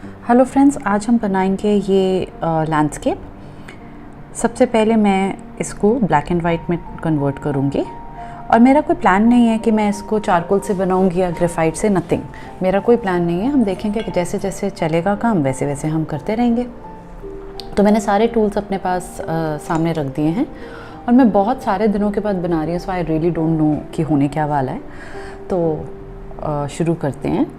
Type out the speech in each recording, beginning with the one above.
Hello friends, आज हम बनाएंगे ये लैंडस्केप। सबसे पहले मैं इसको ब्लैक एंड वाइट में कन्वर्ट करूँगी और मेरा कोई प्लान नहीं है कि मैं इसको चारकोल से बनाऊँगी या ग्रेफाइट से, नथिंग। मेरा कोई प्लान नहीं है। हम देखेंगे कि जैसे जैसे चलेगा काम वैसे वैसे हम करते रहेंगे। तो मैंने सारे टूल्स अपने पास सामने रख दिए हैं और मैं बहुत सारे दिनों के बाद बना रही हूँ, सो आई रियली डोंट नो कि होने क्या वाला है। तो शुरू करते हैं।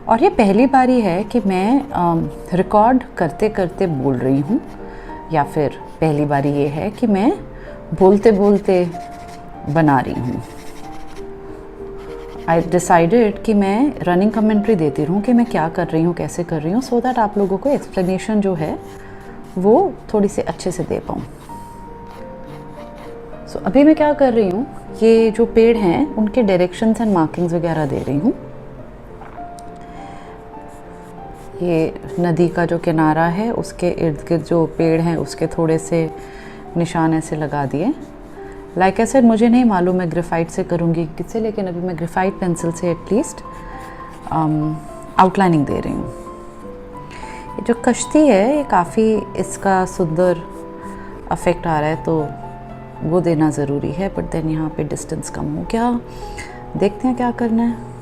और ये पहली बारी है कि मैं रिकॉर्ड करते करते बोल रही हूँ, या फिर पहली बारी ये है कि मैं बोलते बोलते बना रही हूँ। आई डिसाइडेड कि मैं रनिंग कमेंट्री देती रहूँ कि मैं क्या कर रही हूँ, कैसे कर रही हूँ, सो दैट आप लोगों को एक्सप्लेनेशन जो है वो थोड़ी सी अच्छे से दे पाऊँ। सो अभी मैं क्या कर रही हूँ, ये जो पेड़ हैं उनके डायरेक्शंस एंड मार्किंग्स वगैरह दे रही हूँ। ये नदी का जो किनारा है उसके इर्द गिर्द जो पेड़ हैं उसके थोड़े से निशान ऐसे लगा दिए। लाइक ऐसे मुझे नहीं मालूम मैं ग्रेफाइट से करूँगी किससे, लेकिन अभी मैं ग्रेफाइट पेंसिल से एटलीस्ट आउटलाइनिंग दे रही हूँ। ये जो कश्ती है ये काफ़ी इसका सुंदर अफेक्ट आ रहा है, तो वो देना ज़रूरी है। बट देन यहाँ पे डिस्टेंस कम हो गया। देखते हैं क्या करना है।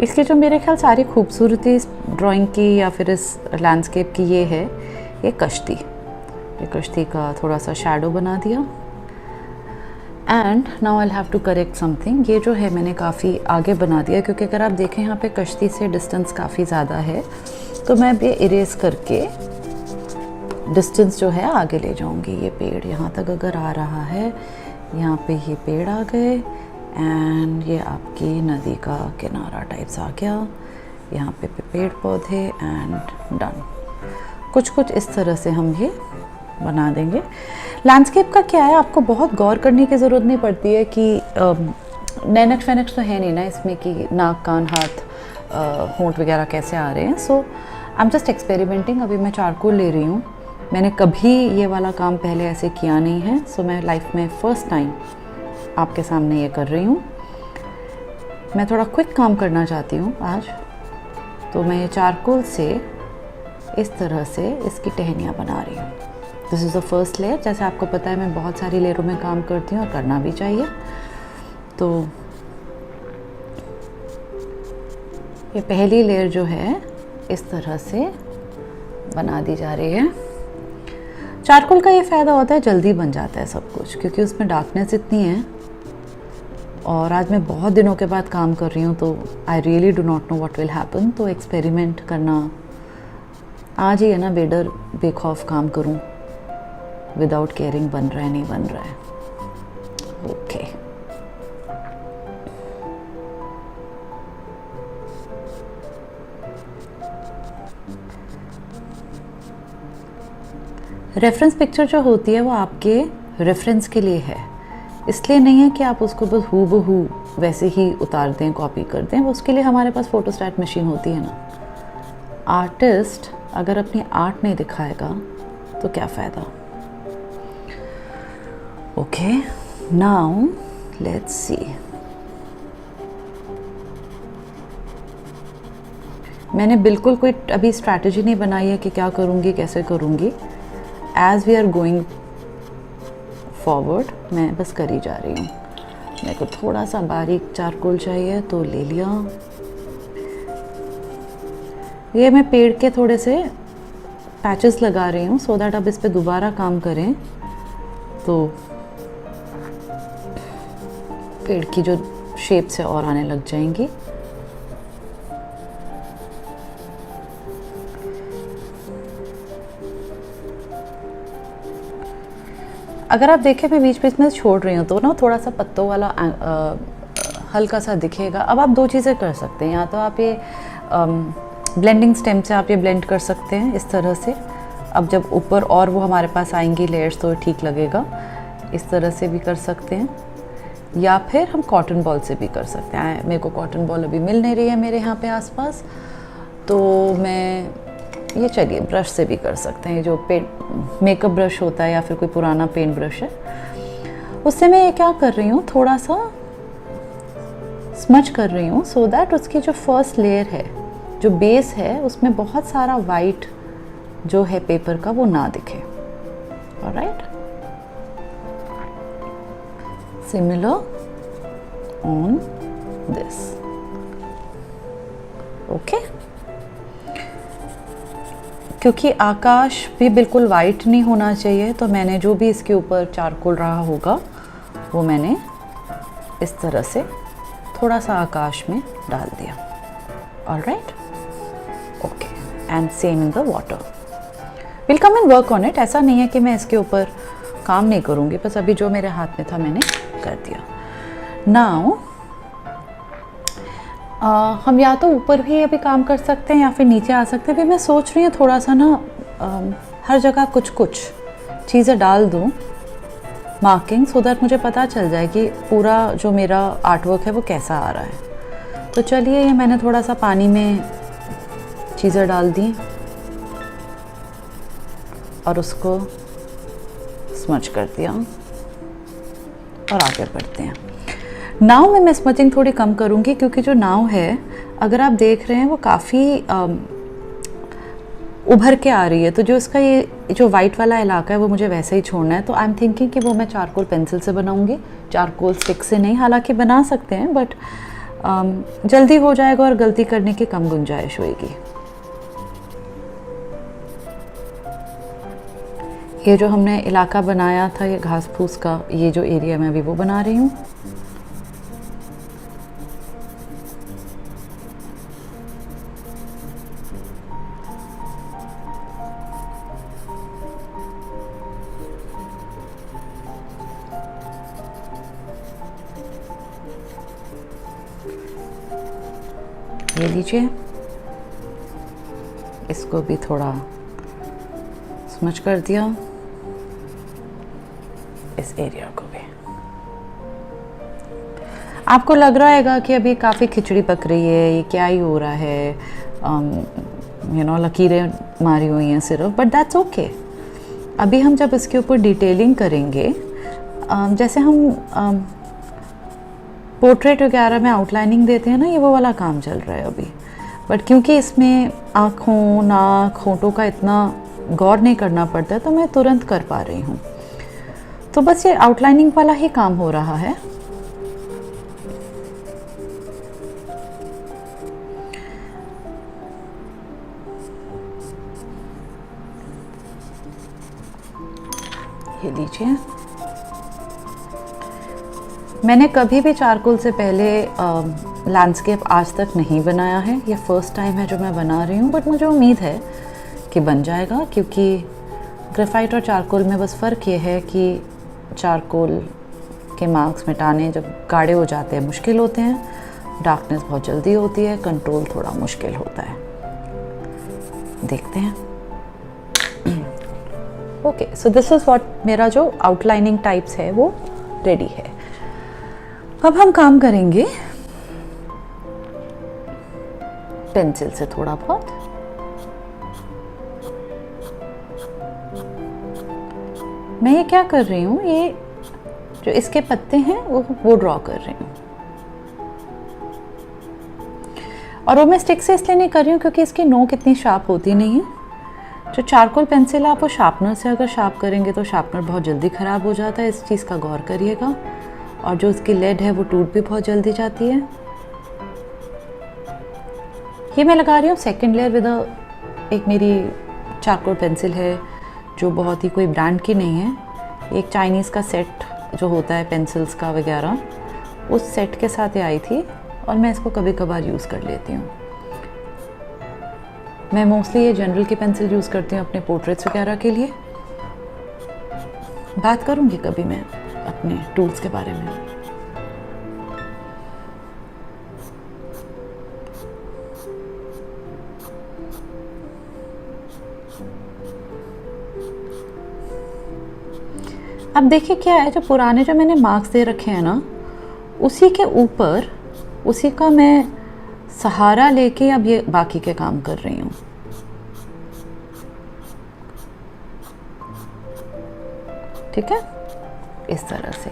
इसकी जो मेरे ख्याल सारी खूबसूरती इस ड्राइंग की या फिर इस लैंडस्केप की ये है, ये कश्ती का थोड़ा सा शैडो बना दिया। And now I have to correct something. ये जो है मैंने काफ़ी आगे बना दिया, क्योंकि अगर आप देखें यहाँ पे कश्ती से डिस्टेंस काफ़ी ज़्यादा है, तो मैं ये इरेज करके डिस्टेंस जो है आगे ले जाऊँगी। ये पेड़ यहाँ तक अगर आ रहा है, यहाँ पे ये पेड़ आ गए एंड ये आपकी नदी का किनारा टाइप्स आ गया। यहाँ पे पेड़ पौधे एंड डन। कुछ इस तरह से हम ये बना देंगे। लैंडस्केप का क्या है, आपको बहुत गौर करने की ज़रूरत नहीं पड़ती है कि नैनक्स वैनक्स तो है नहीं ना इसमें कि नाक कान हाथ होंठ वगैरह कैसे आ रहे हैं। सो आई एम जस्ट एक्सपेरिमेंटिंग। अभी मैं चारकोल ले रही हूँ। मैंने कभी ये वाला काम पहले ऐसे किया नहीं है। सो मैं लाइफ में फ़र्स्ट टाइम आपके सामने ये कर रही हूँ। मैं थोड़ा क्विक काम करना चाहती हूँ आज, तो मैं ये चारकोल से इस तरह से इसकी टहनियाँ बना रही हूँ। This is the first layer. जैसे आपको पता है मैं बहुत सारी लेयरों में काम करती हूँ और करना भी चाहिए। तो ये पहली लेयर जो है इस तरह से बना दी जा रही है। चारकोल का ये फ़ायदा होता है, जल्दी बन जाता है सब कुछ, क्योंकि उसमें डार्कनेस इतनी है। और आज मैं बहुत दिनों के बाद काम कर रही हूँ, तो I really do not know what will happen. तो एक्सपेरिमेंट करना आज ही है ना, बेडर बेखौफ काम करूँ विदाउट केयरिंग बन रहा है नहीं बन रहा है। ओके रेफरेंस पिक्चर जो होती है वो आपके रेफरेंस के लिए है, इसलिए नहीं है कि आप उसको बस हूबहू वैसे ही उतार दें, कॉपी कर दें। उसके लिए हमारे पास फोटोस्टैट मशीन होती है ना। आर्टिस्ट अगर अपनी आर्ट नहीं दिखाएगा तो क्या फ़ायदा। Okay now let's see. मैंने बिल्कुल कोई अभी स्ट्रैटेजी नहीं बनाई है कि क्या करूँगी कैसे करूँगी। As we are going forward मैं बस करी जा रही हूँ। मेरे को थोड़ा सा बारीक चारकोल चाहिए तो ले लिया। ये मैं पेड़ के थोड़े से पैचेस लगा रही हूँ, सो दैट अब इस पे दोबारा काम करें तो पेड़ की जो शेप से और आने लग जाएंगी। अगर आप देखें मैं बीच बीच में छोड़ रही हूँ तो ना थोड़ा सा पत्तों वाला हल्का सा दिखेगा। अब आप दो चीज़ें कर सकते हैं, या तो आप ये ब्लेंडिंग स्टेम से आप ये ब्लेंड कर सकते हैं इस तरह से। अब जब ऊपर और वो हमारे पास आएंगी लेयर्स तो ठीक लगेगा। इस तरह से भी कर सकते हैं, या फिर हम कॉटन बॉल से भी कर सकते हैं। मेरे को कॉटन बॉल अभी मिल नहीं रही है मेरे यहाँ पे आसपास, तो मैं ये चलिए ब्रश से भी कर सकते हैं। जो पेंट मेकअप ब्रश होता है या फिर कोई पुराना पेंट ब्रश है उससे मैं ये क्या कर रही हूँ, थोड़ा सा स्मच कर रही हूँ सो दैट उसकी जो फर्स्ट लेयर है, जो बेस है, उसमें बहुत सारा वाइट जो है पेपर का वो ना दिखे। Alright, similar on this. Okay, क्योंकि आकाश भी बिल्कुल वाइट नहीं होना चाहिए, तो मैंने जो भी इसके ऊपर चारकोल रहा होगा वो मैंने इस तरह से थोड़ा सा आकाश में डाल दिया। Alright, okay, and same in the water. Will come and work on it. ऐसा नहीं है कि मैं इसके ऊपर काम नहीं करूँगी, बस अभी जो मेरे हाथ में था मैंने कर दिया। नाउ हम या तो ऊपर भी अभी काम कर सकते हैं या फिर नीचे आ सकते हैं। अभी मैं सोच रही हूँ थोड़ा सा ना हर जगह कुछ कुछ चीज़ें डाल दूँ, मार्किंग, सो दैट मुझे पता चल जाए कि पूरा जो मेरा आर्टवर्क है वो कैसा आ रहा है। तो चलिए, ये मैंने थोड़ा सा पानी में चीज़ें डाल दी और उसको स्मच कर दिया और आगे बढ़ते हैं। नाव में मैं स्मचिंग थोड़ी कम करूँगी, क्योंकि जो नाव है, अगर आप देख रहे हैं, वो काफ़ी उभर के आ रही है। तो जो इसका ये जो वाइट वाला इलाका है वो मुझे वैसे ही छोड़ना है। तो आई एम थिंकिंग कि वो मैं चारकोल पेंसिल से बनाऊँगी, चारकोल स्टिक से नहीं। हालांकि बना सकते हैं, बट जल्दी हो जाएगा और गलती करने की कम गुंजाइश होएगी। ये जो हमने इलाका बनाया था, ये घास फूस का ये जो एरिया मैं अभी वो बना रही हूँ। ये लीजिए, इसको भी थोड़ा स्मच कर दिया, इस एरिया को भी। आपको लग रहा हैगा कि अभी काफ़ी खिचड़ी पक रही है, ये क्या ही हो रहा है, लकीरें मारी हुई हैं सिर्फ, बट दैट्स ओके। अभी हम जब इसके ऊपर डिटेलिंग करेंगे, जैसे हम पोर्ट्रेट वगैरह में आउटलाइनिंग देते हैं ना, ये वो वाला काम चल रहा है अभी। बट क्योंकि इसमें आँखों, नाक, होंठों का इतना गौर नहीं करना पड़ता है, तो मैं तुरंत कर पा रही हूँ। तो बस ये आउटलाइनिंग वाला ही काम हो रहा है। ये लीजिए, मैंने कभी भी चारकोल से पहले लैंडस्केप आज तक नहीं बनाया है। ये फर्स्ट टाइम है जो मैं बना रही हूँ, बट मुझे उम्मीद है कि बन जाएगा, क्योंकि ग्रेफाइट और चारकोल में बस फ़र्क ये है कि चारकोल के मार्क्स मिटाने जब गाढ़े हो जाते हैं मुश्किल होते हैं, डार्कनेस बहुत जल्दी होती है, कंट्रोल थोड़ा मुश्किल होता है। देखते हैं। Okay, so this is what, मेरा जो आउटलाइनिंग टाइप्स है वो रेडी है। अब हम काम करेंगे पेंसिल से थोड़ा बहुत। मैं ये क्या कर रही हूँ, ये जो इसके पत्ते हैं वो ड्रॉ कर रही हूँ। और वो मैं स्टिक से इसलिए नहीं कर रही हूँ क्योंकि इसकी नोक इतनी शार्प होती नहीं है। जो चारकोल पेंसिल है, आप वो शार्पनर से अगर शार्प करेंगे तो शार्पनर बहुत जल्दी ख़राब हो जाता है, इस चीज़ का गौर करिएगा। और जो उसकी लेड है वो टूट भी बहुत जल्दी जाती है। ये मैं लगा रही हूँ सेकंड लेयर विद एक मेरी चारकोल पेंसिल है जो बहुत ही कोई ब्रांड की नहीं है, एक चाइनीज़ का सेट जो होता है पेंसिल्स का वगैरह, उस सेट के साथ ये आई थी और मैं इसको कभी कभार यूज़ कर लेती हूँ। मैं मोस्टली ये जनरल की पेंसिल यूज़ करती हूँ अपने पोर्ट्रेट्स वगैरह के लिए। बात करूँगी कभी मैं अपने टूल्स के बारे में। अब देखिए क्या है, जो पुराने जो मैंने मार्क्स दे रखे हैं ना, उसी के ऊपर उसी का मैं सहारा लेके अब ये बाकी के काम कर रही हूँ। ठीक है, इस तरह से।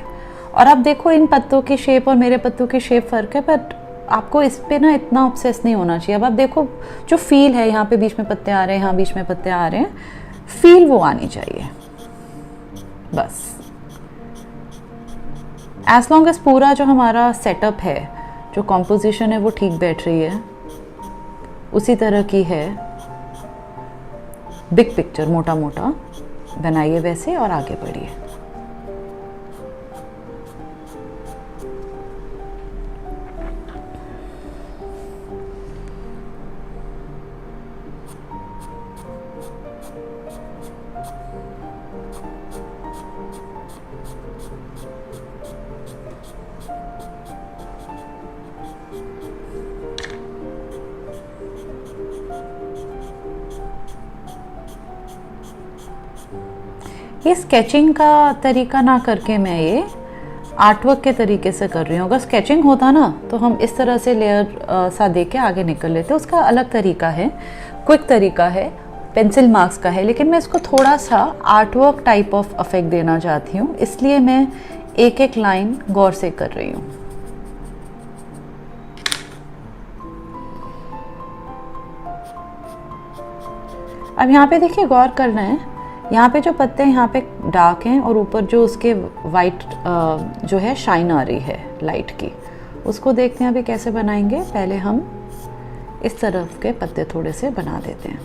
और आप देखो इन पत्तों की शेप और मेरे पत्तों की शेप फ़र्क है, बट आपको इस पे ना इतना ऑब्सेस नहीं होना चाहिए। अब आप देखो जो फील है, यहाँ पे बीच में पत्ते आ रहे हैं, यहाँ बीच में पत्ते आ रहे हैं, फील वो आनी चाहिए बस। एज लॉन्ग एज पूरा जो हमारा सेटअप है, जो कॉम्पोजिशन है वो ठीक बैठ रही है, उसी तरह की है, बिग पिक्चर मोटा मोटा बनाइए वैसे और आगे बढ़िए। ये स्केचिंग का तरीका ना करके मैं ये आर्टवर्क के तरीके से कर रही हूँ। अगर स्केचिंग होता ना तो हम इस तरह से लेयर सा दे के आगे निकल लेते, उसका अलग तरीका है, क्विक तरीका है, पेंसिल मार्क्स का है, लेकिन मैं इसको थोड़ा सा आर्टवर्क टाइप ऑफ इफेक्ट देना चाहती हूँ, इसलिए मैं एक एक लाइन गौर से कर रही हूँ। अब यहाँ पे देखिए गौर करना है, यहाँ पे जो पत्ते हैं यहाँ पे डार्क हैं और ऊपर जो उसके वाइट जो है शाइन आ रही है लाइट की, उसको देखते हैं अभी कैसे बनाएंगे। पहले हम इस तरफ के पत्ते थोड़े से बना देते हैं।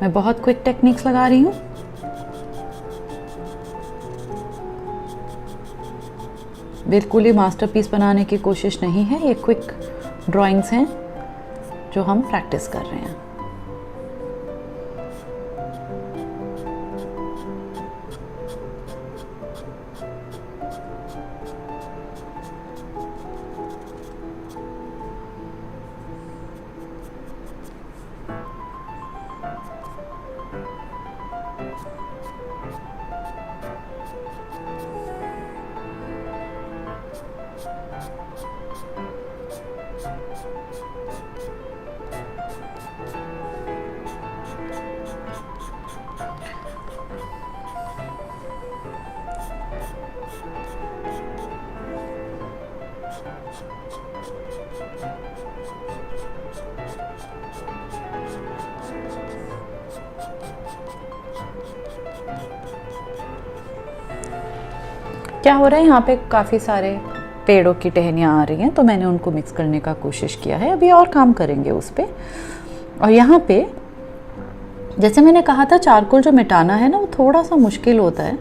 मैं बहुत क्विक टेक्निक्स लगा रही हूँ। बिल्कुल ही मास्टरपीस बनाने की कोशिश नहीं है, ये क्विक ड्राइंग्स हैं जो हम प्रैक्टिस कर रहे हैं। क्या हो रहा है, यहाँ पे काफ़ी सारे पेड़ों की टहनियाँ आ रही हैं, तो मैंने उनको मिक्स करने का कोशिश किया है। अभी और काम करेंगे उस पर। और यहाँ पे जैसे मैंने कहा था, चारकोल जो मिटाना है ना वो थोड़ा सा मुश्किल होता है।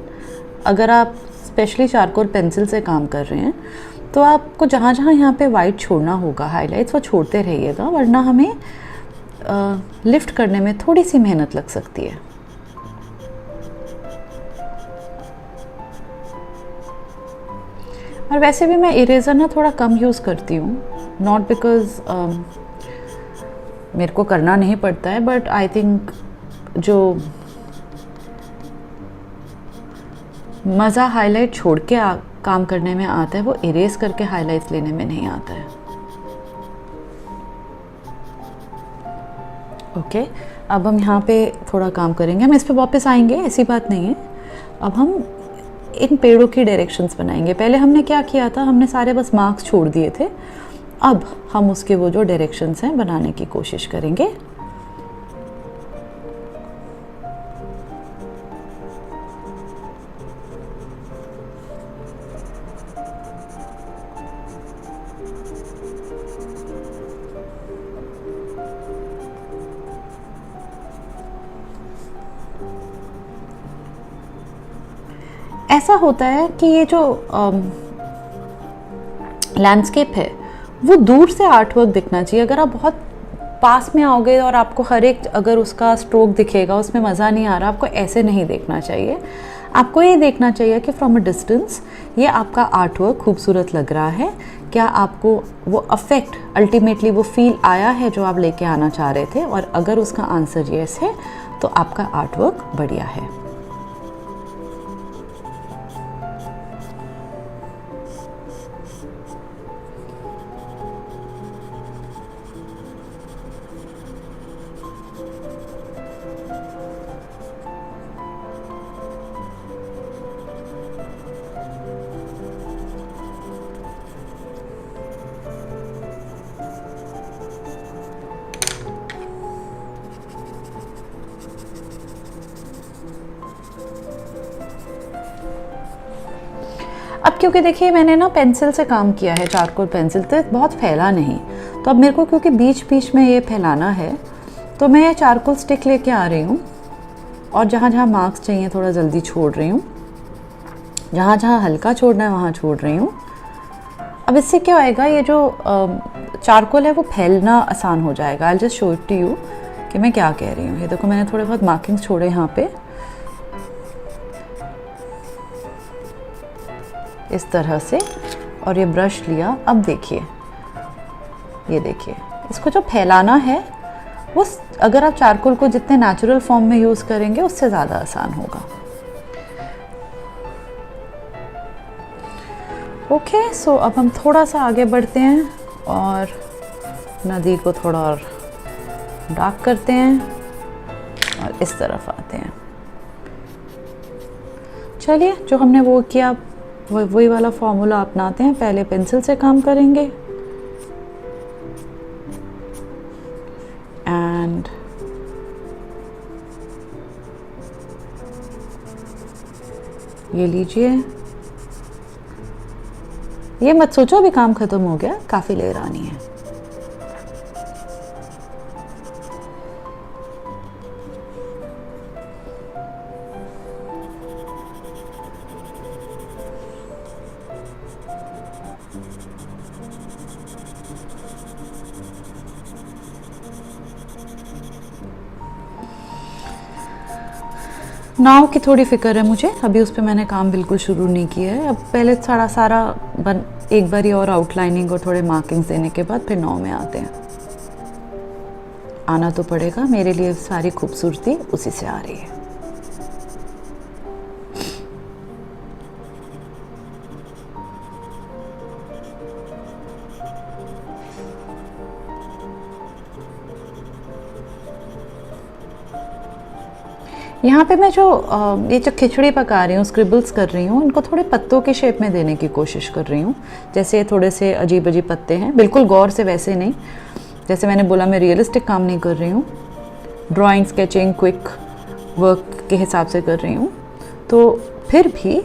अगर आप स्पेशली चारकोल पेंसिल से काम कर रहे हैं तो आपको जहाँ जहाँ यहाँ पे वाइट छोड़ना होगा, हाइलाइट्स, वो छोड़ते रहिएगा, वरना हमें लिफ्ट करने में थोड़ी सी मेहनत लग सकती है। और वैसे भी मैं इरेज़र ना थोड़ा कम यूज़ करती हूँ, नॉट बिकॉज मेरे को करना नहीं पड़ता है, बट आई थिंक जो मज़ा हाईलाइट छोड़ के काम करने में आता है वो इरेज करके हाईलाइट्स लेने में नहीं आता है। ओके, अब हम यहाँ पे थोड़ा काम करेंगे, हम इस पे वापस आएंगे, ऐसी बात नहीं है। अब हम इन पेड़ों की डायरेक्शंस बनाएंगे। पहले हमने क्या किया था, हमने सारे बस मार्क्स छोड़ दिए थे। अब हम उसके वो जो डायरेक्शंस हैं बनाने की कोशिश करेंगे। ऐसा होता है कि ये जो लैंडस्केप है वो दूर से आर्टवर्क दिखना चाहिए। अगर आप बहुत पास में आओगे और आपको हर एक अगर उसका स्ट्रोक दिखेगा, उसमें मज़ा नहीं आ रहा, आपको ऐसे नहीं देखना चाहिए। आपको ये देखना चाहिए कि फ्रॉम अ डिस्टेंस ये आपका आर्टवर्क खूबसूरत लग रहा है, क्या आपको वो अफेक्ट अल्टीमेटली वो फील आया है जो आप लेके आना चाह रहे थे, और अगर उसका आंसर येस है तो आपका आर्टवर्क बढ़िया है। क्योंकि देखिए मैंने ना पेंसिल से काम किया है, चारकोल पेंसिल, तो बहुत फैला नहीं। तो अब मेरे को क्योंकि बीच बीच में ये फैलाना है, तो मैं ये चारकोल स्टिक लेके आ रही हूँ और जहाँ जहाँ मार्क्स चाहिए थोड़ा जल्दी छोड़ रही हूँ, जहाँ जहाँ हल्का छोड़ना है वहाँ छोड़ रही हूँ। अब इससे क्या होएगा, ये जो चारकोल है वो फैलना आसान हो जाएगा। I just show it to you कि मैं क्या कह रही हूँ। ये देखो मैंने थोड़े बहुत मार्किंग्स छोड़े यहाँ पे इस तरह से, और ये ब्रश लिया। अब देखिए, ये देखिए, इसको जो फैलाना है वो अगर आप चारकोल को जितने नेचुरल फॉर्म में यूज़ करेंगे उससे ज़्यादा आसान होगा। ओके, सो अब हम थोड़ा सा आगे बढ़ते हैं और नदी को थोड़ा और डार्क करते हैं और इस तरफ आते हैं। चलिए, जो हमने वो किया वही वाला फॉर्मूला अपनाते हैं। पहले पेंसिल से काम करेंगे एंड ये लीजिए। ये मत सोचो अभी काम खत्म हो गया, काफ़ी लेयर आनी है। नाव की थोड़ी फिक्र है मुझे, अभी उस पर मैंने काम बिल्कुल शुरू नहीं किया है। अब पहले सारा एक बारी और आउटलाइनिंग और थोड़े मार्किंग्स देने के बाद फिर नाव में आते हैं। आना तो पड़ेगा, मेरे लिए सारी खूबसूरती उसी से आ रही है। यहाँ पे मैं ये जो खिचड़ी पका रही हूँ, स्क्रिबल्स कर रही हूँ, इनको थोड़े पत्तों की शेप में देने की कोशिश कर रही हूँ। जैसे थोड़े से अजीब अजीब पत्ते हैं, बिल्कुल गौर से वैसे नहीं। जैसे मैंने बोला, मैं रियलिस्टिक काम नहीं कर रही हूँ, ड्राइंग, स्केचिंग, क्विक वर्क के हिसाब से कर रही हूँ। तो फिर भी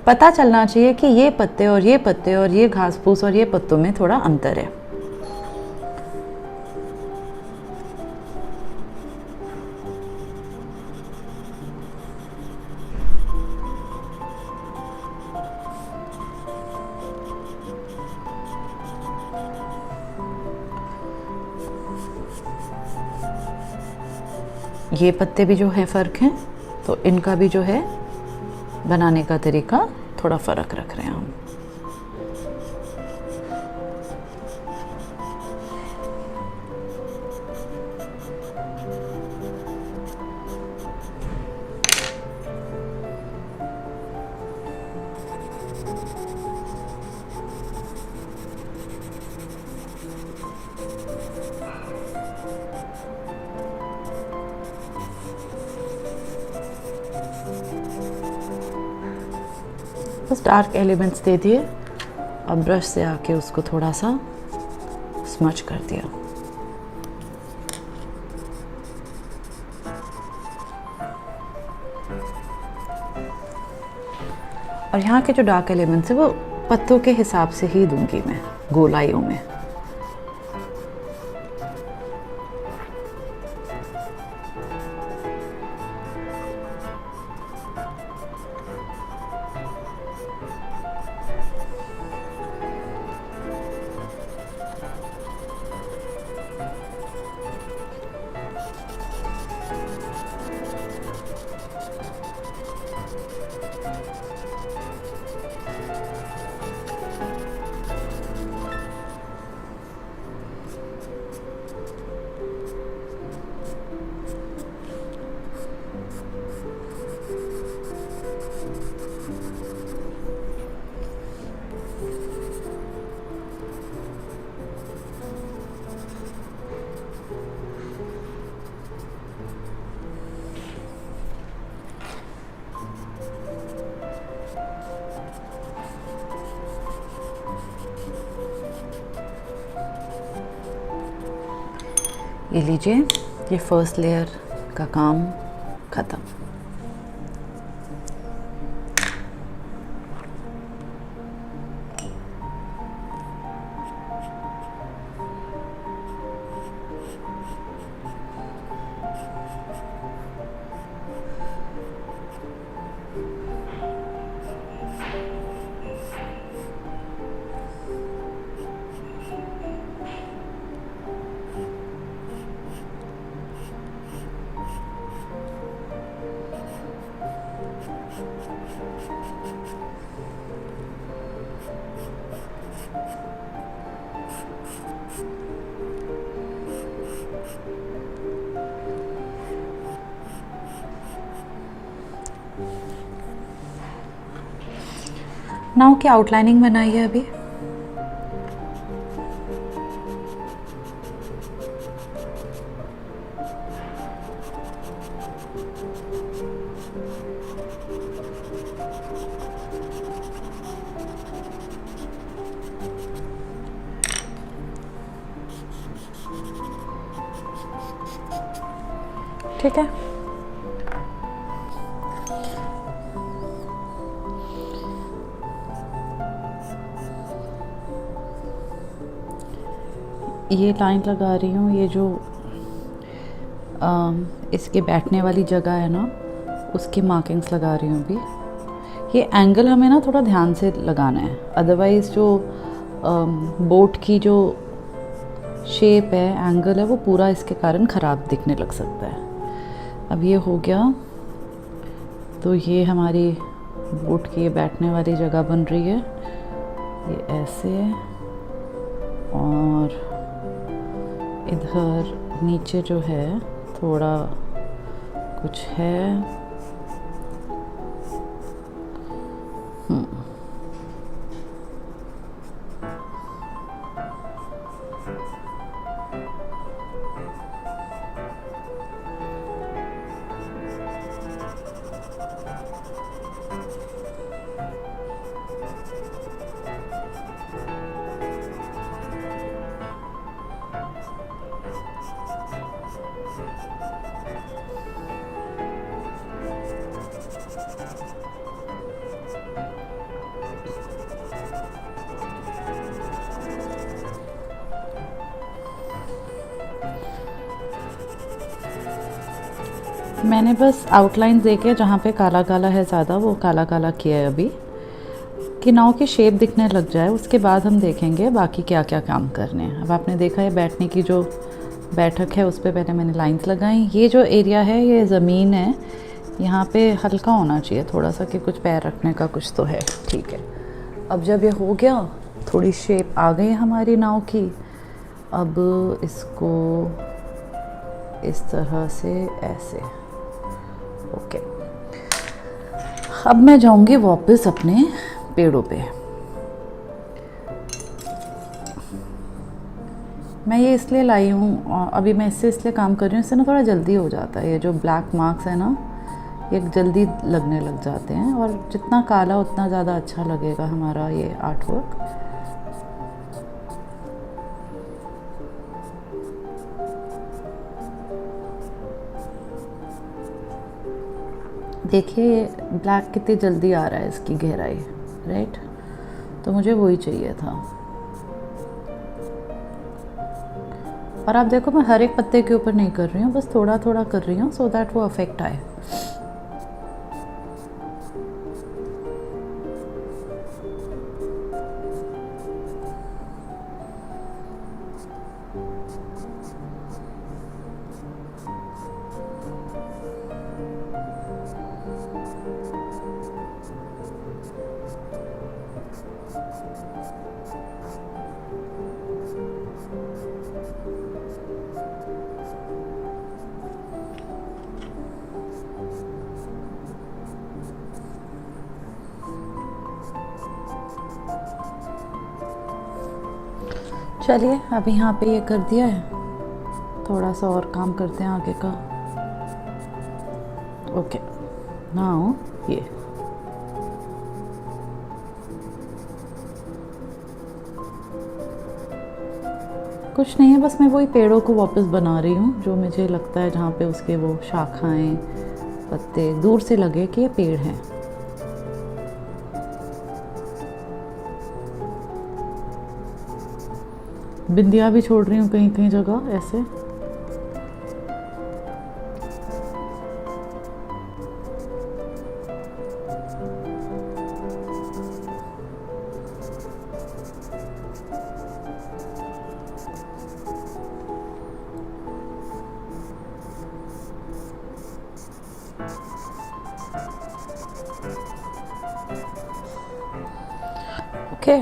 पता चलना चाहिए कि ये पत्ते और ये पत्ते और ये घास फूस और ये पत्तों में थोड़ा अंतर है। ये पत्ते भी जो है फ़र्क हैं, तो इनका भी जो है बनाने का तरीका थोड़ा फ़र्क रख रहे हैं हम। बस डार्क एलिमेंट्स दे दिए और ब्रश से आके उसको थोड़ा सा स्मच कर दिया। और यहाँ के जो डार्क एलिमेंट्स है वो पत्तों के हिसाब से ही दूंगी मैं, गोलाइयों में। ये लीजिए, ये फर्स्ट लेयर का काम ख़त्म। नाव की आउटलाइनिंग बनाई है अभी। ठीक है, ये लाइन लगा रही हूँ। ये जो इसके बैठने वाली जगह है ना, उसकी मार्किंग्स लगा रही हूँ अभी। ये एंगल हमें ना थोड़ा ध्यान से लगाना है, अदरवाइज़ जो बोट की जो शेप है, एंगल है, वो पूरा इसके कारण ख़राब दिखने लग सकता है। अब ये हो गया, तो ये हमारी बोट की बैठने वाली जगह बन रही है। ये ऐसे, और इधर नीचे जो है थोड़ा कुछ है। मैंने बस आउटलाइन देके जहाँ पे काला काला है ज़्यादा, वो काला काला किया है अभी, कि नाव की शेप दिखने लग जाए। उसके बाद हम देखेंगे बाकी क्या क्या काम करने हैं। अब आपने देखा है बैठने की जो बैठक है, उस पर पहले मैंने लाइंस लगाई। ये जो एरिया है, ये ज़मीन है, यहाँ पे हल्का होना चाहिए थोड़ा सा, कि कुछ पैर रखने का कुछ तो है। ठीक है, अब जब ये हो गया, थोड़ी शेप आ गई हमारी नाव की। अब इसको इस तरह से ऐसे, ओके। अब मैं जाऊंगी वापस अपने पेड़ों पे। मैं ये इसलिए लाई हूँ, अभी मैं इससे इसलिए काम कर रही हूँ, इससे ना थोड़ा जल्दी हो जाता है। ये जो ब्लैक मार्क्स है ना, ये जल्दी लगने लग जाते हैं, और जितना काला उतना ज़्यादा अच्छा लगेगा हमारा ये आर्ट वर्क। देखिए ब्लैक कितनी जल्दी आ रहा है, इसकी गहराई, राइट? तो मुझे वही चाहिए था। और आप देखो, मैं हर एक पत्ते के ऊपर नहीं कर रही हूँ, बस थोड़ा थोड़ा कर रही हूँ, सो दैट वो इफेक्ट आए। चलिए, अब यहाँ पे ये कर दिया है, थोड़ा सा और काम करते हैं आगे का। ओके, नाउ ये कुछ नहीं है, बस मैं वही पेड़ों को वापस बना रही हूँ, जो मुझे लगता है जहाँ पे उसके वो शाखाएं, पत्ते दूर से लगे कि ये पेड़ हैं। बिंदिया भी छोड़ रही हूँ कहीं कहीं जगह ऐसे। ओके,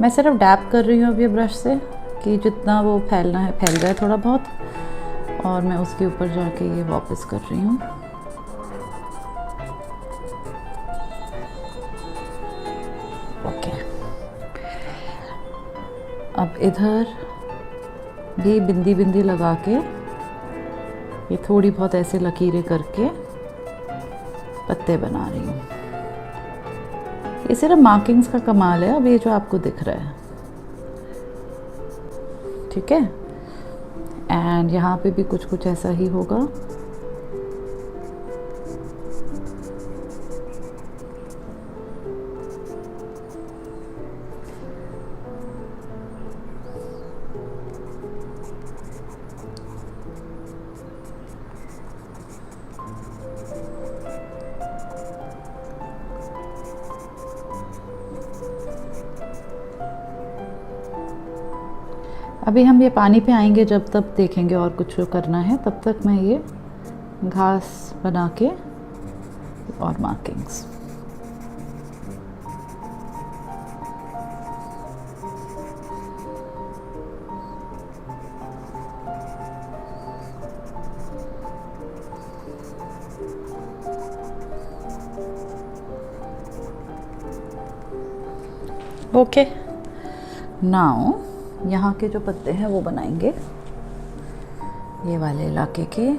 मैं सिर्फ डैप कर रही हूँ अभी ब्रश से, कि जितना वो फैलना है फैल जाए थोड़ा बहुत, और मैं उसके ऊपर जाके ये वापस कर रही हूँ। अब इधर भी बिंदी बिंदी लगा के ये थोड़ी बहुत ऐसे लकीरें करके पत्ते बना रही हूँ। ये सिर्फ मार्किंग्स का कमाल है। अब ये जो आपको दिख रहा है, ठीक है, एंड यहाँ पे भी कुछ कुछ ऐसा ही होगा। अभी हम ये पानी पे आएंगे जब, तब देखेंगे और कुछ करना है। तब तक मैं ये घास बना के और मार्किंग्स। ओके, नाउ यहाँ के जो पत्ते हैं वो बनाएंगे ये वाले इलाके के।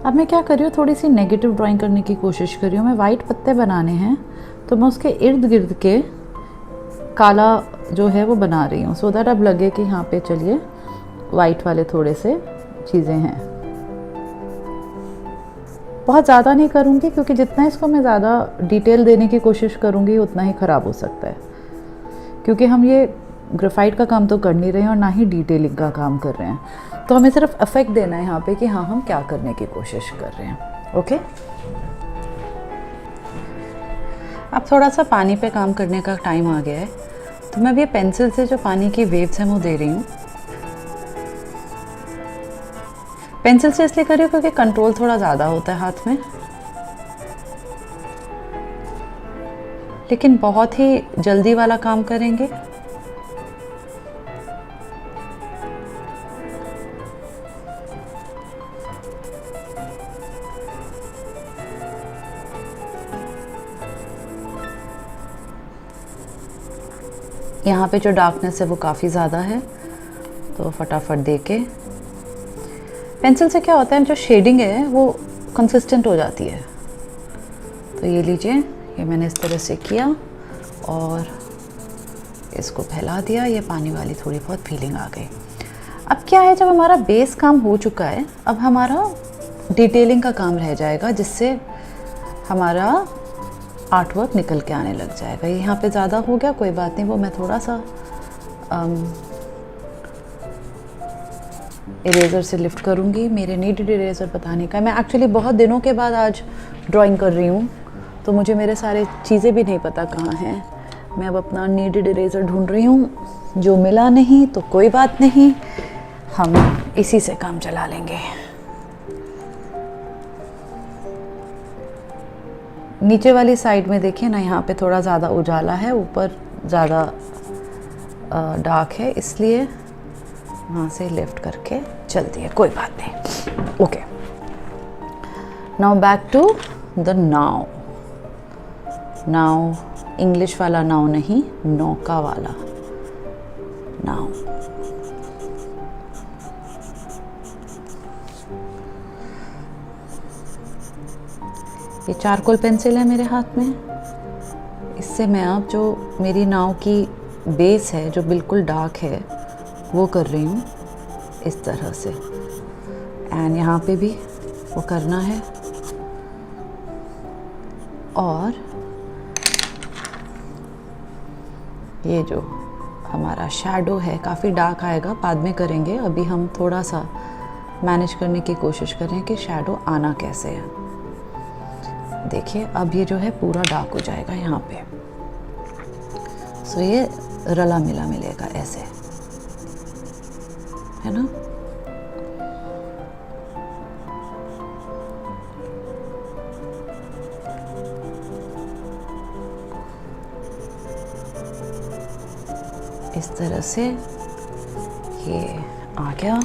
अब मैं क्या कर रही हूँ, थोड़ी सी नेगेटिव ड्राइंग करने की कोशिश कर रही हूँ। मैं वाइट पत्ते बनाने हैं तो मैं उसके इर्द गिर्द के काला जो है वो बना रही हूँ, सो दैट अब लगे कि यहाँ पे चलिए वाइट वाले थोड़े से चीज़ें हैं। बहुत ज़्यादा नहीं करूँगी क्योंकि जितना इसको मैं ज़्यादा डिटेल देने की कोशिश करूँगी उतना ही ख़राब हो सकता है, क्योंकि हम ये ग्रेफाइट का काम तो कर नहीं रहे हैं और ना ही डिटेलिंग का काम कर रहे हैं। तो हमें सिर्फ इफेक्ट देना है यहाँ पे कि हाँ हम क्या करने की कोशिश कर रहे हैं। ओके, अब थोड़ा सा पानी पे काम करने का टाइम आ गया है, तो मैं भी पेंसिल से जो पानी की वेव्स हैं वो दे रही हूँ। पेंसिल से इसलिए कर रही हूँ क्योंकि कंट्रोल थोड़ा ज़्यादा होता है हाथ में, लेकिन बहुत ही जल्दी वाला काम करेंगे। यहाँ पे जो डार्कनेस है वो काफ़ी ज़्यादा है, तो फटाफट दे के पेंसिल से क्या होता है, जो शेडिंग है वो कंसिस्टेंट हो जाती है। तो ये लीजिए, ये मैंने इस तरह से किया और इसको फैला दिया। ये पानी वाली थोड़ी बहुत फीलिंग आ गई। अब क्या है, जब हमारा बेस काम हो चुका है, अब हमारा डिटेलिंग का काम रह जाएगा, जिससे हमारा आर्ट वर्क निकल के आने लग जाएगा। ये यहाँ पे ज़्यादा हो गया, कोई बात नहीं, वो मैं थोड़ा सा इरेज़र से लिफ्ट करूँगी। मेरे नीडेड इरेज़र पता नहीं का, मैं एक्चुअली बहुत दिनों के बाद आज ड्राइंग कर रही हूँ, तो मुझे मेरे सारे चीज़ें भी नहीं पता कहाँ हैं। मैं अब अपना नीडेड इरेज़र ढूंढ रही हूँ, जो मिला नहीं तो कोई बात नहीं, हम इसी से काम चला लेंगे। नीचे वाली साइड में देखिए ना, यहाँ पे थोड़ा ज़्यादा उजाला है, ऊपर ज़्यादा डार्क है, इसलिए वहाँ से लिफ्ट करके चलती है, कोई बात नहीं। Okay, now back to the नाव। नाव इंग्लिश वाला नाव नहीं, नौका वाला नाव। ये चारकोल पेंसिल है मेरे हाथ में। इससे मैं अब जो मेरी नाव की बेस है जो बिल्कुल डार्क है वो कर रही हूँ इस तरह से, एंड यहाँ पे भी वो करना है। और ये जो हमारा शैडो है काफ़ी डार्क आएगा, बाद में करेंगे। अभी हम थोड़ा सा मैनेज करने की कोशिश करें कि शैडो आना कैसे है। देखिए अब ये जो है पूरा डार्क हो जाएगा यहाँ पे। सो ये रला मिला मिलेगा ऐसे, है ना। इस तरह से ये आ गया।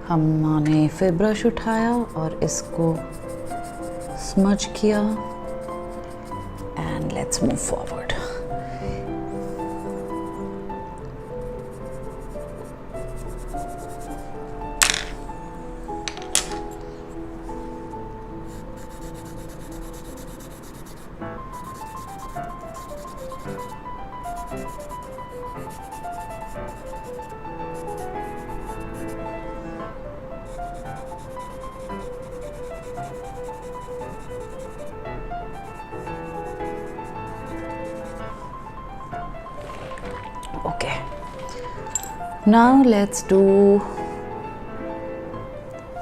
हमने फिर ब्रश उठाया और इसको स्मज किया and let's move forward. Okay, now let's do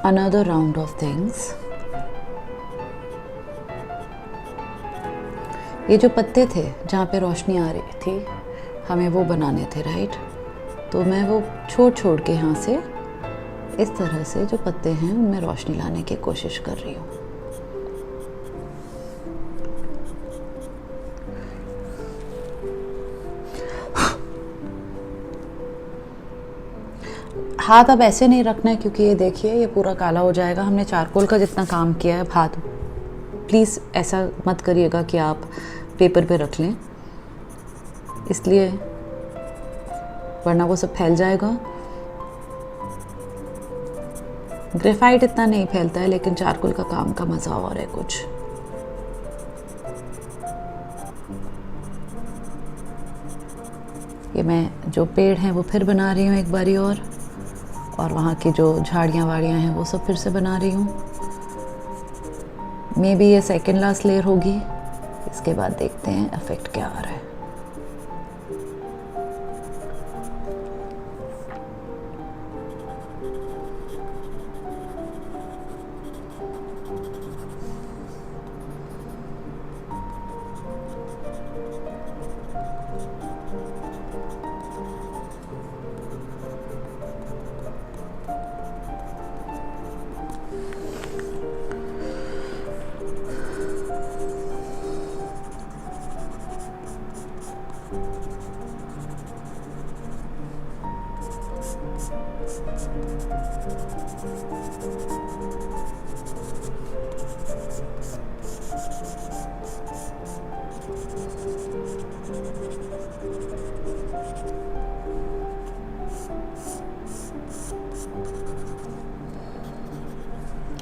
another round of things. ये जो पत्ते थे जहाँ पे रोशनी आ रही थी हमें वो बनाने थे, राइट। तो मैं वो छोड़ छोड़ के यहाँ से इस तरह से जो पत्ते हैं उनमें रोशनी लाने की कोशिश कर रही हूँ। हाथ अब ऐसे नहीं रखना है क्योंकि ये देखिए ये पूरा काला हो जाएगा। हमने चारकोल का जितना काम किया है, हाथ प्लीज़ ऐसा मत करिएगा कि आप पेपर पे रख लें, इसलिए वरना वो सब फैल जाएगा। ग्रेफाइट इतना नहीं फैलता है लेकिन चारकोल का काम का मज़ा और है कुछ। ये मैं जो पेड़ हैं वो फिर बना रही हूँ एक बारी और वहाँ की जो झाड़ियाँ वाड़ियाँ हैं वो सब फिर से बना रही हूँ। मे बी ये सेकेंड लास्ट लेयर होगी, इसके बाद देखते हैं इफेक्ट क्या आ रहा है।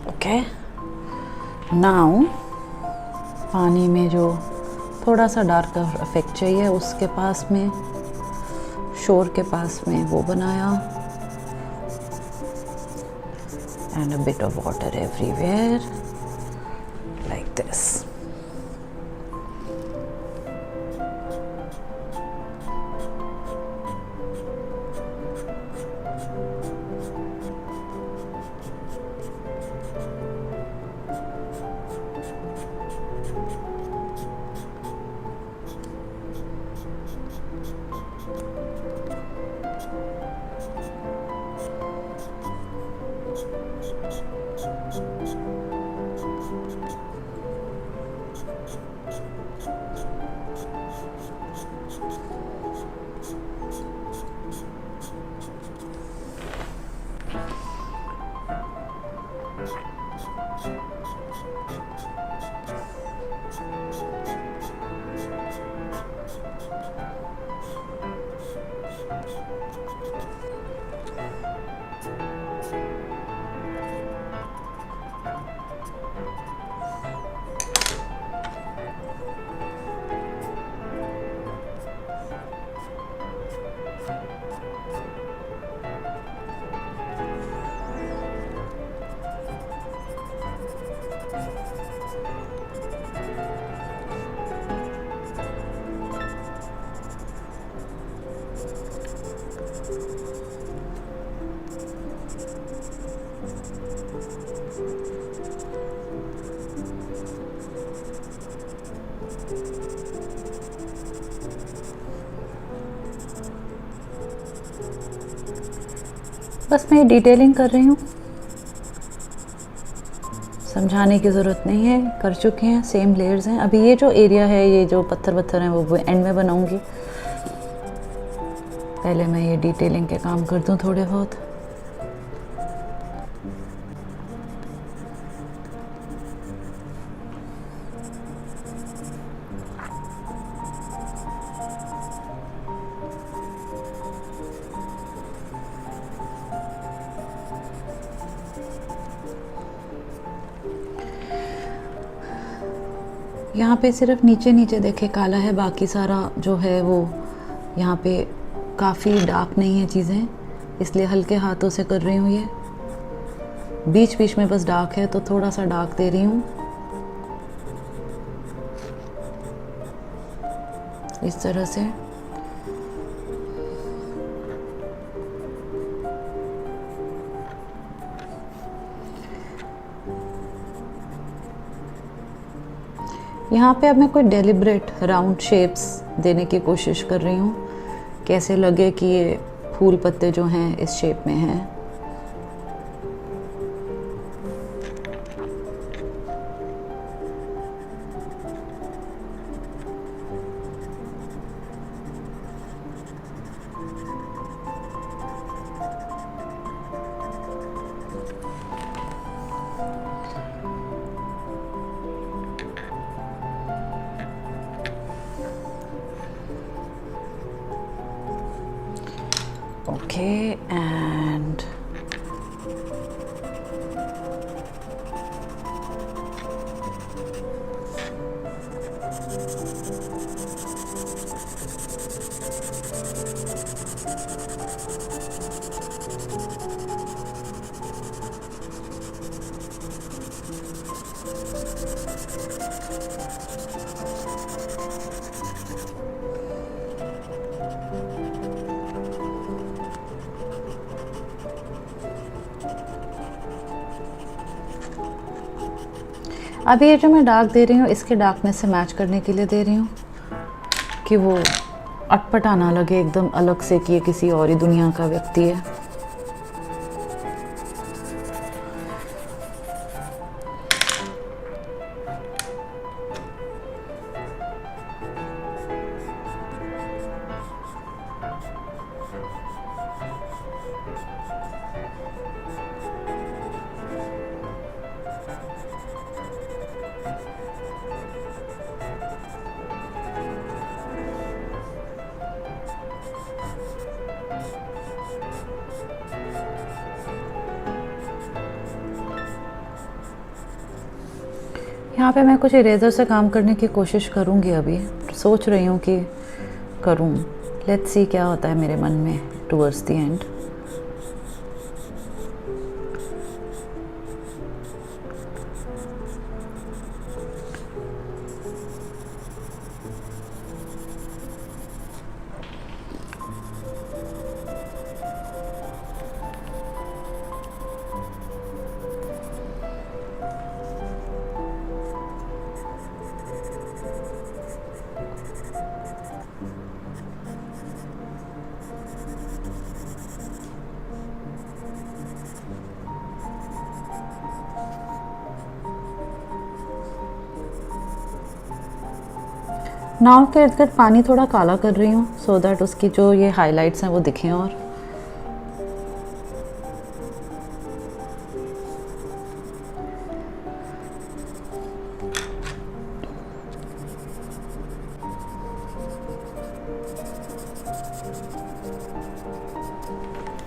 ओके, नाउ पानी में जो थोड़ा सा डार्क इफेक्ट चाहिए उसके पास में, शोर के पास में वो बनाया, and a bit of water everywhere like this. बस मैं डिटेलिंग कर रही हूँ, समझाने की ज़रूरत नहीं है, कर चुके हैं, सेम लेयर्स हैं। अभी ये जो एरिया है, ये जो पत्थर वत्थर हैं वो एंड में बनाऊंगी। पहले मैं ये डिटेलिंग के काम कर दूँ थोड़े बहुत। यहाँ पे सिर्फ नीचे नीचे देखे काला है, बाकी सारा जो है वो यहाँ पे काफ़ी डार्क नहीं है चीज़ें, इसलिए हल्के हाथों से कर रही हूँ। ये बीच बीच में बस डार्क है तो थोड़ा सा डार्क दे रही हूँ इस तरह से। यहाँ पे अब मैं कोई डेलिब्रेट राउंड शेप्स देने की कोशिश कर रही हूँ, कैसे लगे कि ये फूल पत्ते जो हैं इस शेप में हैं। Okay, and अब ये जो मैं डार्क दे रही हूँ इसके डार्कनेस से मैच करने के लिए दे रही हूँ कि वो अटपटा ना लगे एकदम अलग से कि ये किसी और ही दुनिया का व्यक्ति है। यहाँ पे मैं कुछ इरेज़र से काम करने की कोशिश करूँगी, अभी सोच रही हूँ कि करूँ। लेट्स सी क्या होता है मेरे मन में टुवर्ड्स द एंड। नाव के इर्द गिर्द पानी थोड़ा काला कर रही हूँ सो दैट उसकी जो ये हाइलाइट्स हैं वो दिखें। और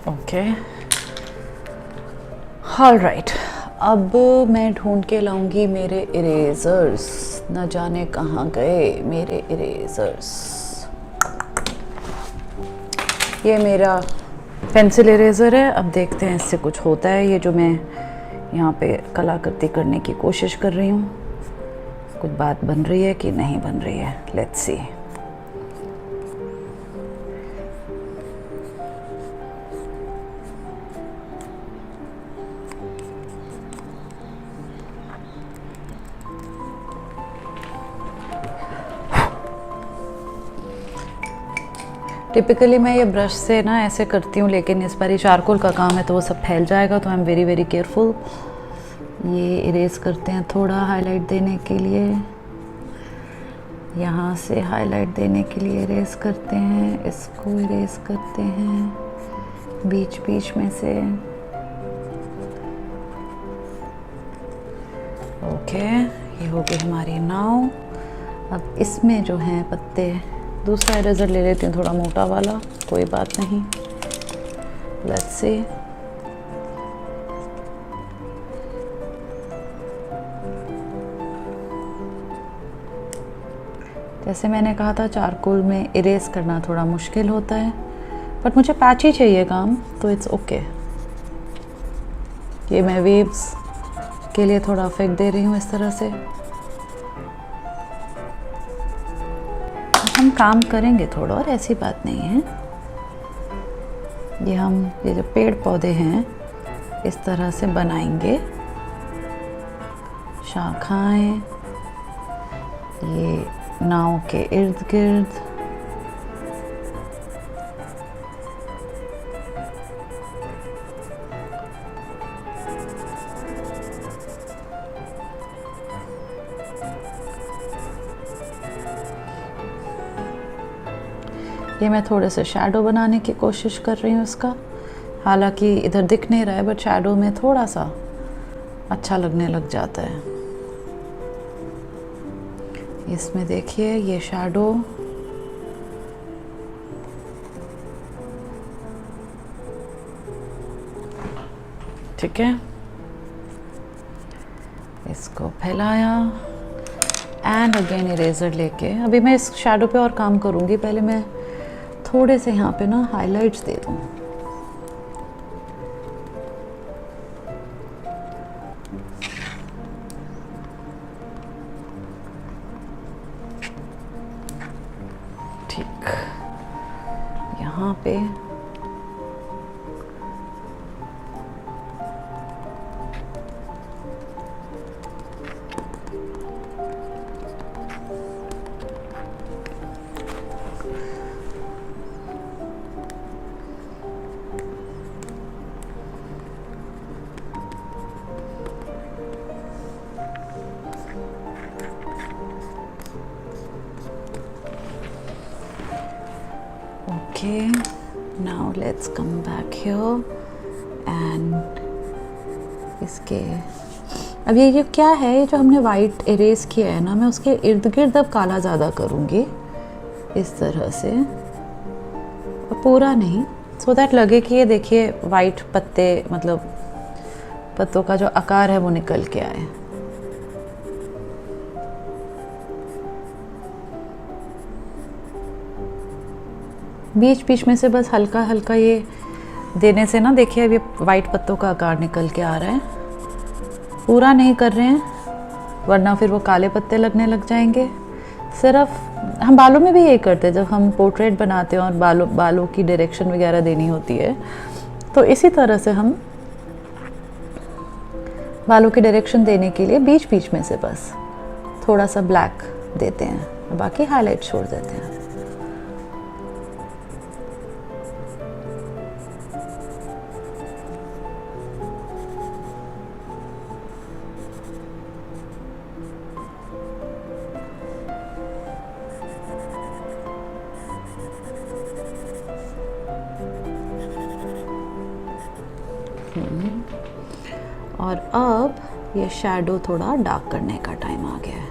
ओके, ऑलराइट, अब मैं ढूंढ के लाऊंगी मेरे इरेजर्स। न जाने कहाँ गए मेरे इरेजर्स। ये मेरा पेंसिल इरेज़र है। अब देखते हैं इससे कुछ होता है। ये जो मैं यहाँ पे कलाकृति करने की कोशिश कर रही हूँ, कुछ बात बन रही है कि नहीं बन रही है। Let's see. टिपिकली मैं ये ब्रश से ना ऐसे करती हूँ, लेकिन इस बार ये चारकोल का काम है तो वो सब फैल जाएगा, तो I am very very careful. ये इरेज करते हैं थोड़ा हाईलाइट देने के लिए, यहाँ से हाईलाइट देने के लिए इरेज करते हैं, इसको इरेज करते हैं बीच बीच में से। ओके, ये हो गई हमारी नाव। अब इसमें जो हैं पत्ते, दूसरा इरेजर ले लेती हूँ थोड़ा मोटा वाला, कोई बात नहीं। Let's see. जैसे मैंने कहा था चारकोल में इरेज करना थोड़ा मुश्किल होता है, बट मुझे पैची चाहिए काम, तो इट्स ओके। ये मैं वेव्स के लिए थोड़ा इफेक्ट दे रही हूँ इस तरह से। हम काम करेंगे थोड़ा, और ऐसी बात नहीं है। ये जो पेड़ पौधे हैं इस तरह से बनाएंगे, शाखाएं ये नाव के इर्द गिर्द। ये मैं थोड़े से शैडो बनाने की कोशिश कर रही हूँ इसका, हालांकि इधर दिख नहीं रहा है, बट शैडो में थोड़ा सा अच्छा लगने लग जाता है। इसमें देखिए ये शैडो, ठीक है, इसको फैलाया एंड अगेन इरेजर लेके अभी मैं इस शैडो पे और काम करूँगी। पहले मैं थोड़े से यहाँ पे ना हाइलाइट्स दे दूँ। ठीक, यहाँ पे okay, now let's come back here and इसके अब ये क्या है, ये जो हमने वाइट इरेज किया है ना, मैं उसके इर्द गिर्द अब काला ज़्यादा करूँगी इस तरह से, और पूरा नहीं, सो दैट लगे कि ये देखिए वाइट पत्ते, मतलब पत्तों का जो आकार है वो निकल के आए। बीच बीच में से बस हल्का हल्का ये देने से ना, देखिए अब ये वाइट पत्तों का आकार निकल के आ रहा है। पूरा नहीं कर रहे हैं वरना फिर वो काले पत्ते लगने लग जाएंगे। सिर्फ हम बालों में भी यही करते हैं, जब हम पोर्ट्रेट बनाते हैं और बालों की डायरेक्शन वगैरह देनी होती है, तो इसी तरह से हम बालों की डायरेक्शन देने के लिए बीच बीच में से बस थोड़ा सा ब्लैक देते हैं, बाकी हाईलाइट छोड़ देते हैं। और अब ये शैडो थोड़ा डार्क करने का टाइम आ गया है।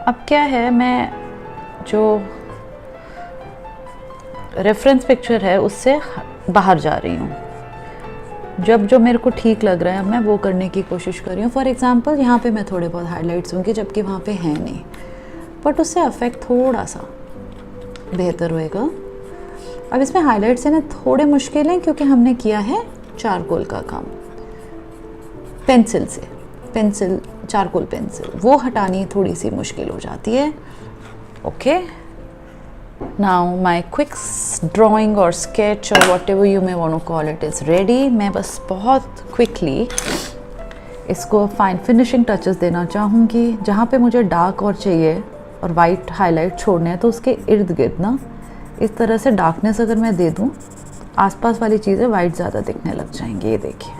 अब क्या है, मैं जो रेफरेंस पिक्चर है उससे बाहर जा रही हूँ। जब जो मेरे को ठीक लग रहा है मैं वो करने की कोशिश कर रही हूँ। फॉर एग्जांपल यहाँ पे मैं थोड़े बहुत हाइलाइट्स दूँगी जबकि वहाँ पे हैं नहीं, बट उससे अफेक्ट थोड़ा सा बेहतर होएगा। अब इसमें हाइलाइट्स है ना थोड़े मुश्किल हैं क्योंकि हमने किया है चारकोल का काम पेंसिल से, पेंसिल चारकोल पेंसिल वो हटानी थोड़ी सी मुश्किल हो जाती है। Okay, now my quick drawing और स्केच और whatever you may want to call it is ready. मैं बस बहुत क्विकली इसको फाइन फिनिशिंग टचेस देना चाहूँगी। जहाँ पे मुझे डार्क और चाहिए और वाइट हाईलाइट छोड़ने हैं तो उसके इर्द गिर्द ना इस तरह से डार्कनेस अगर मैं दे दूँ, आसपास वाली चीज़ें वाइट ज़्यादा दिखने लग जाएंगी। ये देखिए,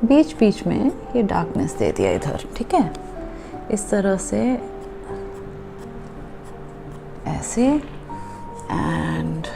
बीच बीच में ये डार्कनेस दे दिया इधर। ठीक है, इस तरह से ऐसे and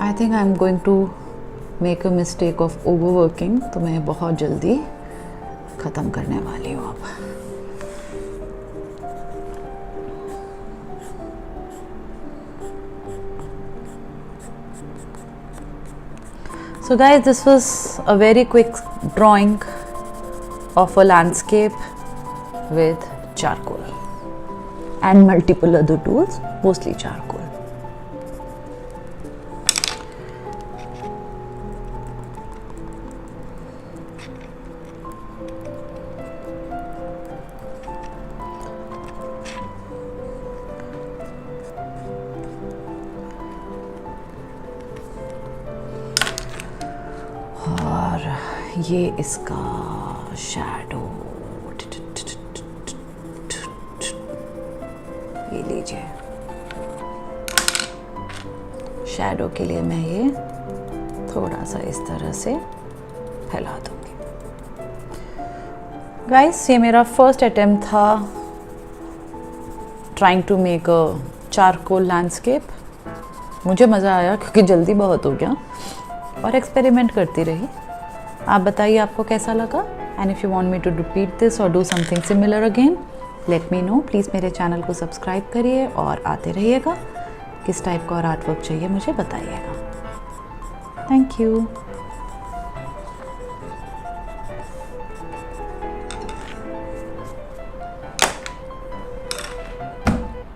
I think I am going to make a mistake of overworking, तो मैं बहुत जल्दी ख़त्म करने वाली हूँ अब। So guys, this was a very quick drawing of a landscape with charcoal and multiple other tools, mostly charcoal. और ये इसका शैडो, ये लीजिए, शैडो के लिए मैं ये थोड़ा सा इस तरह से फैला दूंगी। गाइस, ये मेरा फर्स्ट अटेम्प्ट था trying to make a charcoal landscape. मुझे मज़ा आया क्योंकि जल्दी बहुत हो गया और एक्सपेरिमेंट करती रही। आप बताइए आपको कैसा लगा, and if you want me to repeat this or do something similar again, let me know. Please मेरे चैनल को सब्सक्राइब करिए और आते रहिएगा। किस टाइप का और आर्ट वर्क चाहिए मुझे बताइएगा। Thank you.